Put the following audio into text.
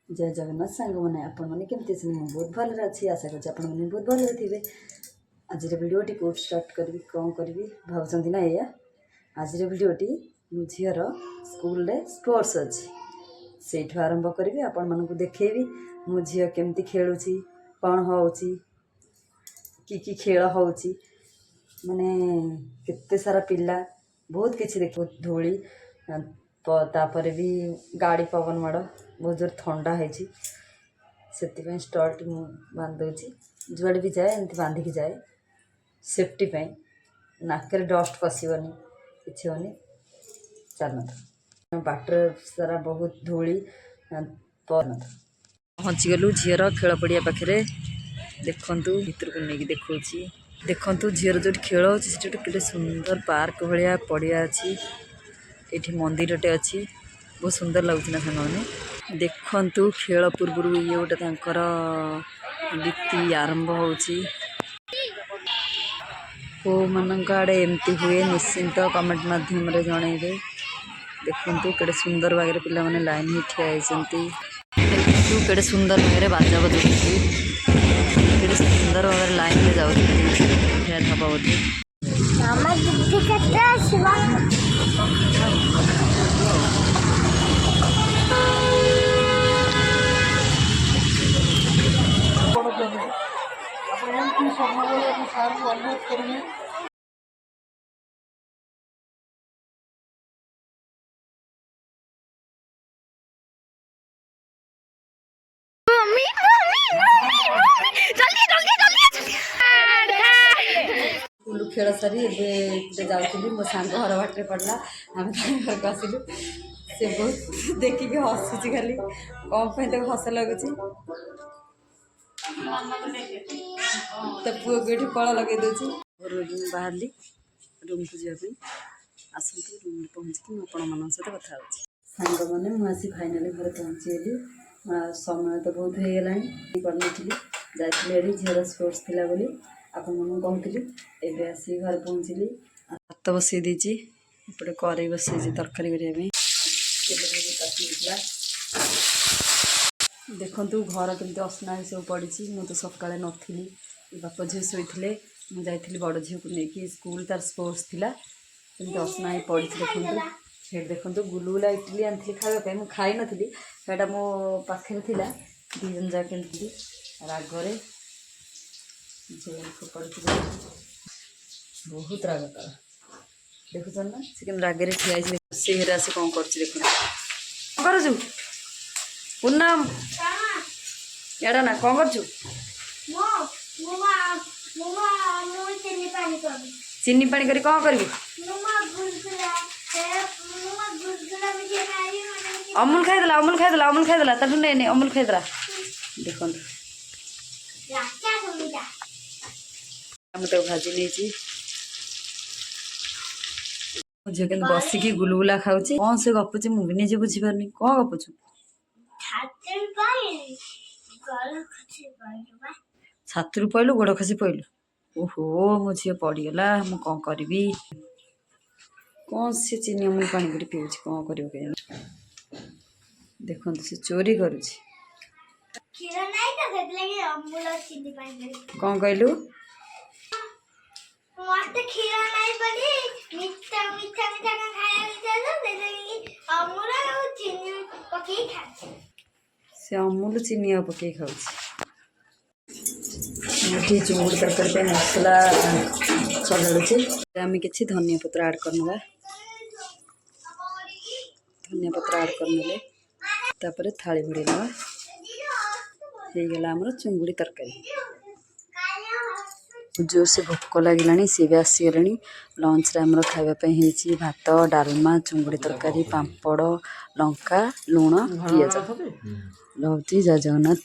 जय जगन्नाथ सांग मैंने आपण मैंने केमती अच्छे मुझे बहुत भल अच्छी आशा कर बहुत भल थे। आज भिडियोटी कौट स्टार्ट करी कौन करी भावुँ ना या आज भिडियोटी मो झीर स्कूल स्पोर्ट्स अच्छी से आरंभ करी आपण मानक देखी मो झी केमती खेलुँ कौन हो कि खेल हो माने केते सारा पिला बहुत किसी देख धूली तापर भी गाड़ी पवन माड़ बहुत जोर ठंडा है से स्टल्ट बांध दूची जुआड़े भी जाए एमती बांधिकी जाए सेफ्टी नाक डस्ट पशनी कि होनी चल न बाटर सारा बहुत धूली पहुँचीगलु झीर खेल पड़िया पाखे देखु भर को लेकिन देखु झीर जो खेल हो सुंदर पार्क भाया पड़िया अच्छी ये मंदिरटे अच्छी बहुत सुंदर लगुच ना सांग मैंने देखु खेल पूर्व ये गोटे नीति आरंभ हो मान आड़े एमती हुए निश्चिंत कमेंट मध्यम जनइबे। देखु केड़े सुंदर भाग पिला माने लाइन ही ठिया केड़े सुंदर भाग बाजा बजाऊँ केड़े सुंदर भाव लाइन में जाऊँ ठिया बोधे स्कूल खेल सारी जाऊँ मो सांग घर बाटे पड़ला आम घर को आसलु से बहुत देखिक हसुची खाली कौन हस लगुच तो पुओ को ये कला लगे दूसरी बाहर रूम को जावाई आसतु रूम में पहुँचिकी आपण सहित कथा सांग मैंने मुझे फाइनाली घर पहुँचीगली समय तो बहुत हो गला जाइए झीर स्पोर्ट्स थिला बोली आपण मन कहूली एवं आसी घर पहुँचली भात बसई देती एपटे कड़े बसई तरकारी करने देखु घर केमती असना सब पड़ी मुझे तो सका नी बाप झी शोते मुझे बड़ झी को लेकिन स्कूल तार स्पोर्ट्स थिला केमती असना ही पड़ी देखु से देखु गुलुगुला इडली आनी खावाई मुझे खाई नी से मो पाखे थिला दीजन जा केमती रागरे पड़ बहुत राग तार देखुच ना से केम रागे ठिया रोषे आस कौन कर पूनम एड़ा ना कौन कर चीनी पानी करी कौन करी अमूल खाईदेला अमूल खाईदेला तू नहीं अमूल खाईदेला देखो भाजी नहीं झील के बसिकी गुलगुला खाऊँ कौन से गपुची मुझे निजे बुझीपारनी कौन गपुचु छात्रु पड़लु गोड़ खसी पड़लु ओहो मो झी पड़गला मु कौन करी कौन से चीनी अमूल पानी कर पीऊँ कौन कर देखो से चोरी करुच्ची कौन कहलु से अमूल चीनी पकई खाऊँ चुंगुड़ी तरकारी मसला चलाड़े आम कि धनिया पत्र ऐड करना धनिया पत्र ऐड करने तापर थाली भिड़ी ना होगला चुंगुड़ी तरकारी जोर से भोक लगे सी भी आसीगला लंच रे आमर खावाई भात डालमा चुंगुड़ी तरकारी पापड़ लंका लुण पिज लौती जय जगन्नाथ।